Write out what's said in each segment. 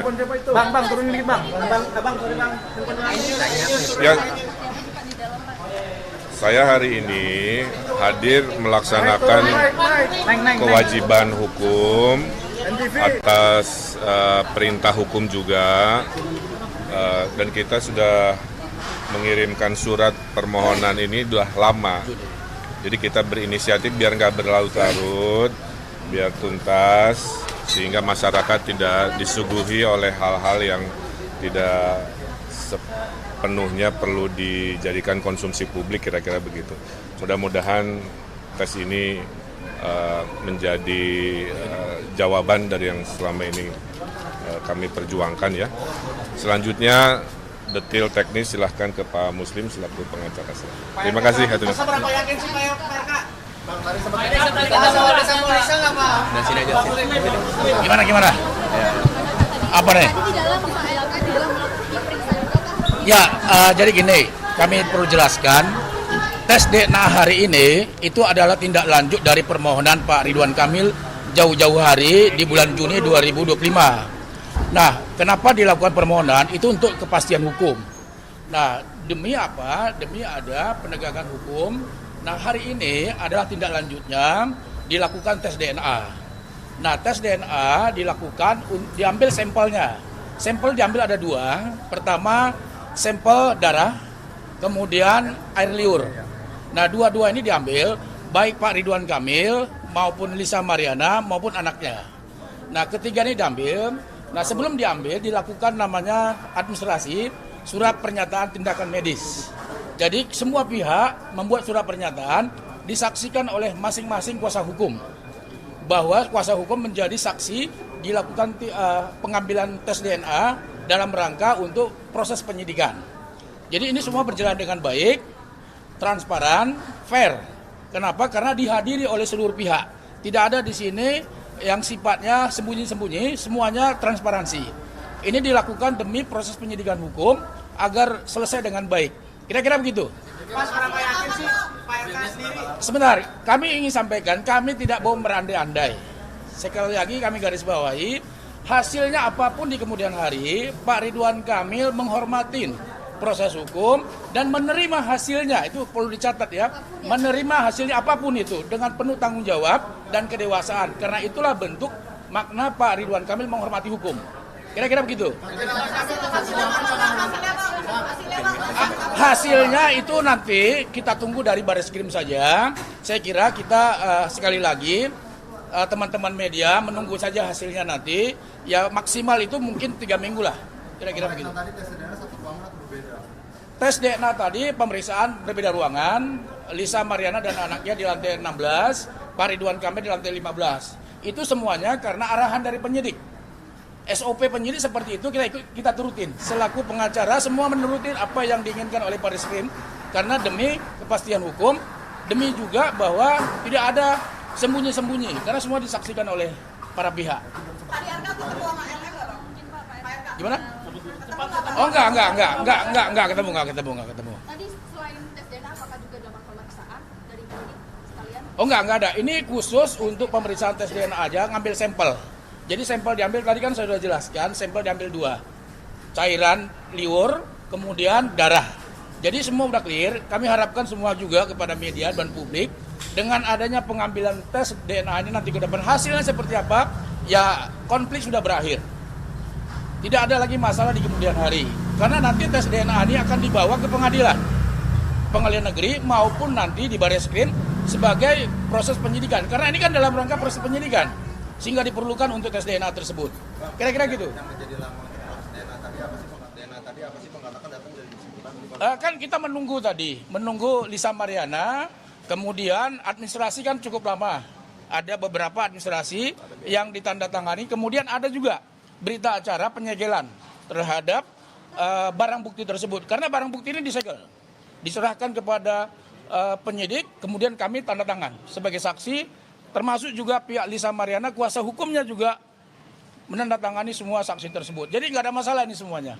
Telepon siapa itu? Bang, turunin dikit bang. Abang, turun bang. Ya, saya hari ini hadir melaksanakan kewajiban hukum atas perintah hukum juga, dan kita sudah mengirimkan surat permohonan ini sudah lama. Jadi kita berinisiatif biar nggak berlarut-larut, biar tuntas, sehingga masyarakat tidak disuguhi oleh hal-hal yang tidak sepenuhnya perlu dijadikan konsumsi publik, kira-kira begitu. Mudah-mudahan tes ini menjadi jawaban dari yang selama ini kami perjuangkan ya. Selanjutnya detail teknis silahkan ke Pak Muslim selaku pengacara saya. Terima kasih. Seberapa yakin sih Pak RK? Gimana? Apa nih? Ya, jadi gini, kami perlu jelaskan, tes DNA hari ini itu adalah tindak lanjut dari permohonan Pak Ridwan Kamil jauh-jauh hari di bulan Juni 2025. Nah, kenapa dilakukan permohonan? Itu untuk kepastian hukum. Nah, demi apa? Demi ada penegakan hukum. Nah, hari ini adalah tindak lanjutnya dilakukan tes DNA. Nah, tes DNA dilakukan, diambil sampelnya. Sampel diambil ada dua. Pertama, sampel darah, kemudian air liur. Nah, dua-dua ini diambil, baik Pak Ridwan Kamil maupun Lisa Mariana maupun anaknya. Nah, ketiga ini diambil. Nah, sebelum diambil dilakukan namanya administrasi surat pernyataan tindakan medis. Jadi semua pihak membuat surat pernyataan disaksikan oleh masing-masing kuasa hukum. Bahwa kuasa hukum menjadi saksi dilakukan pengambilan tes DNA dalam rangka untuk proses penyidikan. Jadi ini semua berjalan dengan baik, transparan, fair. Kenapa? Karena dihadiri oleh seluruh pihak. Tidak ada di sini yang sifatnya sembunyi-sembunyi, semuanya transparansi. Ini dilakukan demi proses penyidikan hukum agar selesai dengan baik. Kira-kira begitu. Mas, berapa yakin sih Pak RK sendiri? Sebentar, kami ingin sampaikan, kami tidak mau berandai-andai. Sekali lagi kami garis bawahi, hasilnya apapun di kemudian hari, Pak Ridwan Kamil menghormatin proses hukum dan menerima hasilnya, itu perlu dicatat ya, menerima hasilnya apapun itu dengan penuh tanggung jawab dan kedewasaan, karena itulah bentuk makna Pak Ridwan Kamil menghormati hukum. Kira-kira begitu. Hasilnya itu nanti kita tunggu dari Bareskrim saja. Saya kira kita sekali lagi teman-teman media menunggu saja hasilnya nanti, ya maksimal itu mungkin 3 minggu lah, kira-kira begitu. Tes DNA tadi pemeriksaan berbeda ruangan, Lisa Mariana dan anaknya di lantai 16, Pak Ridwan Kamil di lantai 15. Itu semuanya karena arahan dari penyidik. SOP penyidik seperti itu kita turutin. Selaku pengacara semua menurutin apa yang diinginkan oleh Bareskrim, karena demi kepastian hukum, demi juga bahwa tidak ada sembunyi-sembunyi, karena semua disaksikan oleh para pihak. Gimana? Oh enggak ketemu. Tadi selain tes DNA apakah juga dapat pemeriksaan dari penyidik sekalian? Oh enggak ada. Ini khusus untuk pemeriksaan tes DNA aja, ngambil sampel. Jadi sampel diambil, tadi kan saya sudah jelaskan, sampel diambil 2. Cairan liur, kemudian darah. Jadi semua udah clear, kami harapkan semua juga kepada media dan publik, dengan adanya pengambilan tes DNA ini nanti ke depan hasilnya seperti apa, ya konflik sudah berakhir. Tidak ada lagi masalah di kemudian hari. Karena nanti tes DNA ini akan dibawa ke pengadilan negeri maupun nanti di Bareskrim sebagai proses penyidikan. Karena ini kan dalam rangka proses penyidikan, sehingga diperlukan untuk tes DNA tersebut. Kira-kira gitu. Kan kita menunggu Lisa Mariana, kemudian administrasi kan cukup lama. Ada beberapa administrasi yang ditandatangani, kemudian ada juga berita acara penyegelan terhadap barang bukti tersebut. Karena barang bukti ini disegel, diserahkan kepada penyidik, kemudian kami tanda tangan sebagai saksi, termasuk juga pihak Lisa Mariana, kuasa hukumnya juga menandatangani semua saksi tersebut. Jadi nggak ada masalah ini semuanya.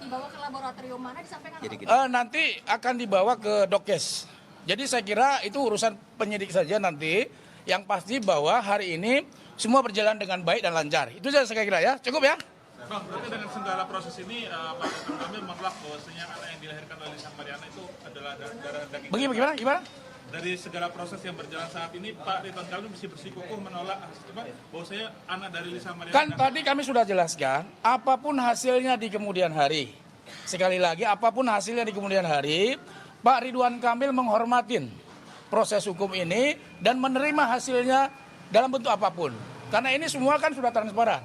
Dibawa ke laboratorium mana disampaikan? Nanti akan dibawa ke Dokes. Jadi saya kira itu urusan penyidik saja nanti. Yang pasti bahwa hari ini semua berjalan dengan baik dan lancar. Itu saja saya kira ya. Cukup ya? Bang, berarti dengan segala proses ini Pak Ridwan Kamil menolak bahwasanya anak yang dilahirkan oleh Lisa Mariana itu adalah darah daging. Gimana? Dari segala proses yang berjalan saat ini, Pak Ridwan Kamil mesti bersikukuh menolak bahwasanya anak dari Lisa Mariana. Kan tadi kami sudah jelaskan, apapun hasilnya di kemudian hari. Sekali lagi, apapun hasilnya di kemudian hari, Pak Ridwan Kamil menghormatin proses hukum ini dan menerima hasilnya dalam bentuk apapun. Karena ini semua kan sudah transparan.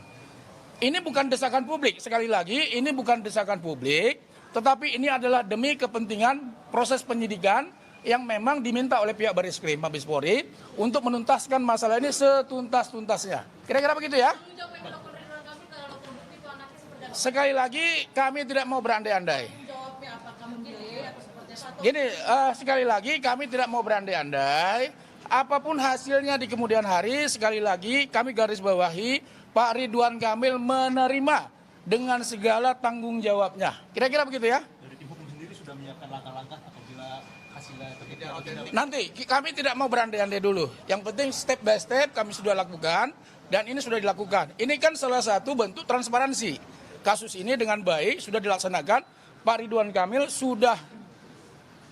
Ini bukan desakan publik, sekali lagi ini bukan desakan publik, tetapi ini adalah demi kepentingan proses penyidikan yang memang diminta oleh pihak Barreskrim Mabes Polri untuk menuntaskan masalah ini setuntas-tuntasnya. Kira-kira begitu ya? Sekali lagi kami tidak mau berandai-andai. Gini, sekali lagi kami tidak mau berandai-andai. Apapun hasilnya di kemudian hari, sekali lagi kami garis bawahi Pak Ridwan Kamil menerima dengan segala tanggung jawabnya. Kira-kira begitu ya? Dari tim hukum sendiri sudah menyiapkan langkah-langkah apabila hasilnya tidak. Nanti kami tidak mau berandai-andai dulu. Yang penting step by step kami sudah lakukan dan ini sudah dilakukan. Ini kan salah satu bentuk transparansi. Kasus ini dengan baik sudah dilaksanakan. Pak Ridwan Kamil sudah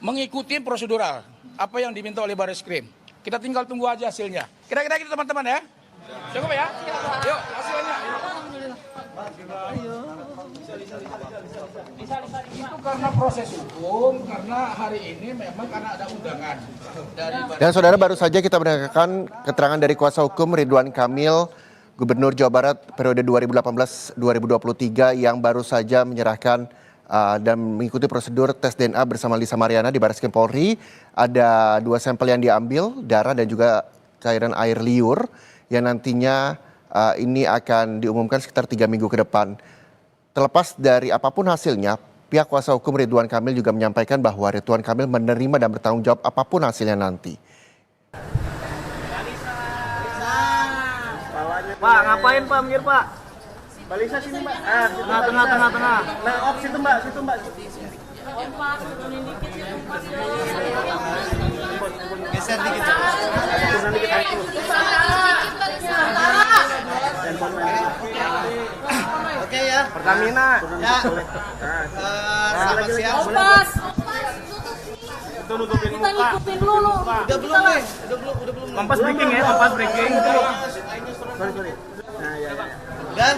mengikuti prosedural apa yang diminta oleh Barreskrim. Kita tinggal tunggu aja hasilnya. Kira-kira gitu teman-teman ya. Cukup ya? Yuk hasilnya. Itu karena proses hukum, karena hari ini memang karena ada undangan dari. Dan saudara, baru saja kita mendengarkan keterangan dari kuasa hukum Ridwan Kamil, Gubernur Jawa Barat periode 2018-2023 yang baru saja menyerahkan dan mengikuti prosedur tes DNA bersama Lisa Mariana di Barreskrim Polri. Ada 2 sampel yang diambil, darah dan juga cairan air liur yang nantinya ini akan diumumkan sekitar 3 minggu ke depan. Terlepas dari apapun hasilnya, pihak kuasa hukum Ridwan Kamil juga menyampaikan bahwa Ridwan Kamil menerima dan bertanggung jawab apapun hasilnya nanti. Pak, ngapain Pak, minggir Pak? Balisa sini Mbak. Tengah. Nah, op situ Mbak, situ Mbak. Geser dikit. Turunan dikit itu. Oke ya. Pertamina. Ya. Selamat siang. Opas. Itu nutupin Kita muka. ngikutin dulu. Udah belum nih? Udah belum. Kompas breaking ya, kompas breaking. Sorry. Nah, ya. Udah?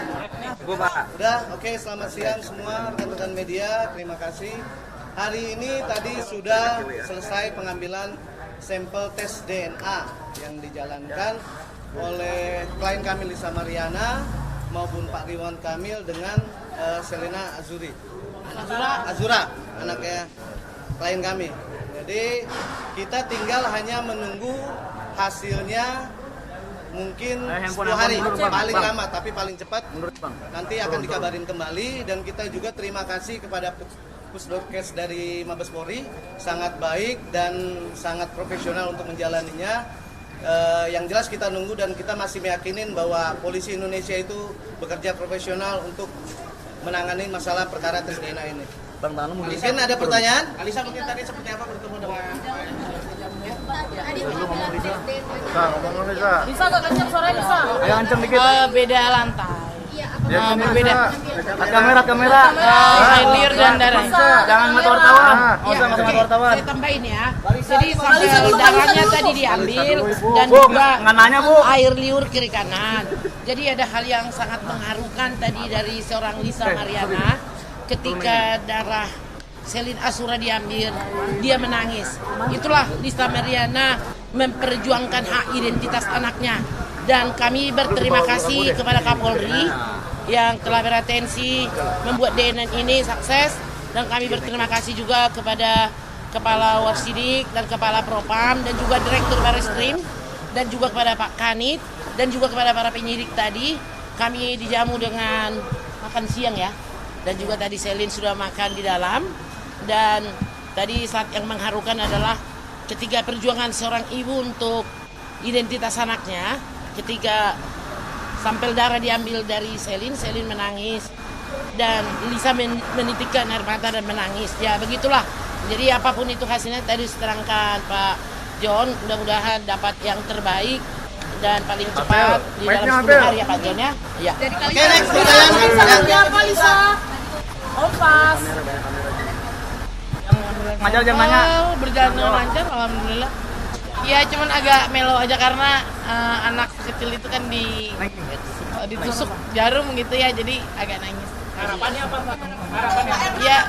Udah, oke, selamat siang semua rekan-rekan media, terima kasih. Hari ini tadi sudah selesai pengambilan sampel tes DNA yang dijalankan oleh klien kami Lisa Mariana maupun Pak Ridwan Kamil dengan Selena Azura, anaknya klien kami. Jadi kita tinggal hanya menunggu hasilnya mungkin 10 hari paling lama, tapi paling cepat nanti akan dikabarin kembali. Dan kita juga terima kasih kepada Pusdokes dari Mabes Polri, sangat baik dan sangat profesional untuk menjalaninya. Yang jelas kita nunggu dan kita masih meyakinin bahwa polisi Indonesia itu bekerja profesional untuk menangani masalah perkara tes DNA ini. Bang Tanu mungkin ada pertanyaan? Alisa mungkin tadi seperti apa bertemu dengan Tadi pengambilan tes DNA. ngomong Lisa. Bisa gak kenceng suaranya bisa? Ayo kenceng dikit. Beda lantai. Iya, apa? Berbeda. Kamera. Air liur dan darah. Jangan mata wartawan. Usah mata wartawan. Saya tambahin ya. Jadi sampel darahnya tadi diambil dan juga nanya, Bu. air liur kiri kanan. Jadi ada hal yang sangat mengharukan tadi dari seorang Lisa Mariana ketika darah Selin Azura diambil, dia menangis. Itulah Lisa Mariana memperjuangkan hak identitas anaknya. Dan kami berterima kasih kepada Kapolri yang telah beratensi membuat DNA ini sukses. Dan kami berterima kasih juga kepada Kepala Wasidik dan Kepala Propam dan juga Direktur Barreskrim dan juga kepada Pak Kanit dan juga kepada para penyidik tadi. Kami dijamu dengan makan siang ya. Dan juga tadi Selin sudah makan di dalam. Dan tadi saat yang mengharukan adalah ketika perjuangan seorang ibu untuk identitas anaknya, ketika sampel darah diambil dari Selin menangis dan Lisa menitikkan air mata dan menangis. Ya begitulah. Jadi apapun itu hasilnya tadi diterangkan Pak John, mudah-mudahan dapat yang terbaik dan paling cepat di dalam 10 hari ya Pak Jon ya. Iya. Oke, next pertanyaan. Siapa Lisa? Kompas. Berjalan dengan lancar alhamdulillah. Ya cuman agak melo aja karena anak kecil itu kan ditusuk jarum gitu ya, jadi agak nangis. Harapannya apa Pak? Harapannya? Ya.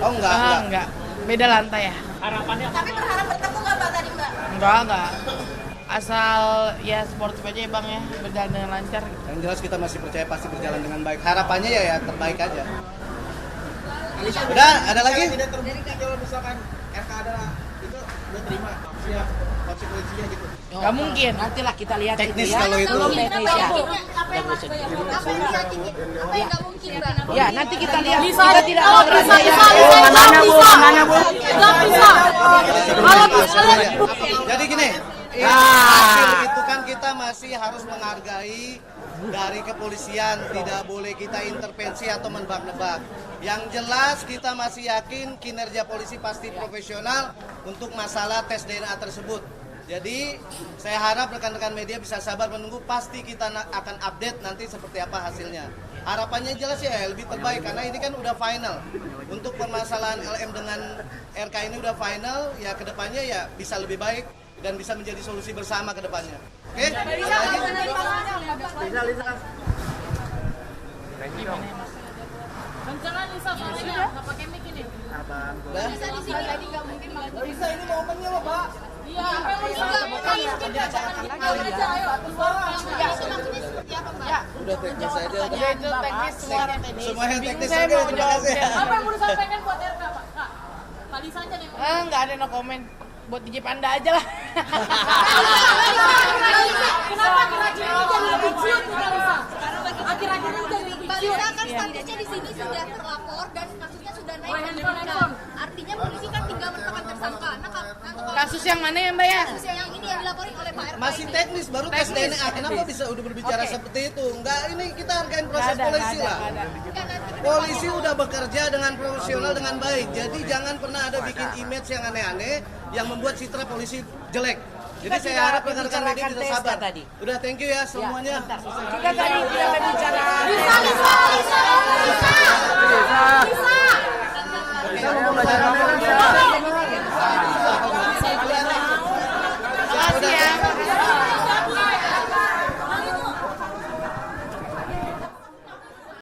Oh enggak. Beda lantai ya. Harapannya apa? Tapi berharap bertemu nggak Pak tadi Mbak? Enggak. Asal ya sportif aja ya Bang ya, berjalan dengan lancar gitu. Yang jelas kita masih percaya pasti berjalan dengan baik. Harapannya ya terbaik aja. Udah, ada lagi? Tidak terbukti kalau misalkan RK adalah itu udah terima maksudnya konsekuensinya gitu. Nggak mungkin, nantilah kita lihat Teknis itu ya. kalau itu. Belum teknis ya. Apa yang diyakini? Apa yang nggak mungkin Mbak? Ya nanti kita lihat. Kita tidak mau berandai. Jadi gini, hasil itu kan kita masih harus menghargai dari kepolisian, tidak boleh kita intervensi atau menebak-nebak. Yang jelas kita masih yakin kinerja polisi pasti profesional untuk masalah tes DNA tersebut. Jadi saya harap rekan-rekan media bisa sabar menunggu, pasti kita akan update nanti seperti apa hasilnya. Harapannya jelas ya lebih terbaik karena ini kan udah final. Untuk permasalahan LM dengan RK ini udah final, ya kedepannya ya bisa lebih baik dan bisa menjadi solusi bersama kedepannya. Oke? Jangan Lisa soalnya nggak pakai mic ini. Lisa di sini tadi nggak mungkin Mbak. Lisa ini momennya loh Pak. Iya, apa yang Lisa aja ayo. Itu maksudnya seperti apa Mbak? Udah teknis aja. Ya itu teknis, suara teknis. Semuanya teknis. Saya Oke, mau terima jawab kasih. ya. Apa yang mau disampaikan buat RK Pak? Kak Lisa aja deh. Nggak ada no comment. Buat DJ Panda aja lah. Kenapa akhir-akhir ini jadi lebih ciut nih Kak Lisa? Akhir-akhir ini jadi lebih ciut. Mbak Lisa kan statusnya di sini sudah terlapor dan kasusnya sudah naik ke penyidikan. Artinya polisi kan tinggal menetapkan tersangka. Nah, Kasus yang mana ya Mbak ya? kasus yang ini yang dilaporin oleh Pak RK. Masih teknis, baru tes DNA. Kenapa bisa udah berbicara seperti itu? Enggak, ini kita hargain proses polisi lah. Polisi udah bekerja dengan profesional dengan baik. Jadi jangan pernah ada bikin image yang aneh-aneh yang membuat citra polisi jelek. Jadi saya harap rekan-rekan media bisa sabar. Udah, thank you ya semuanya. Kita tadi bicara Lisa.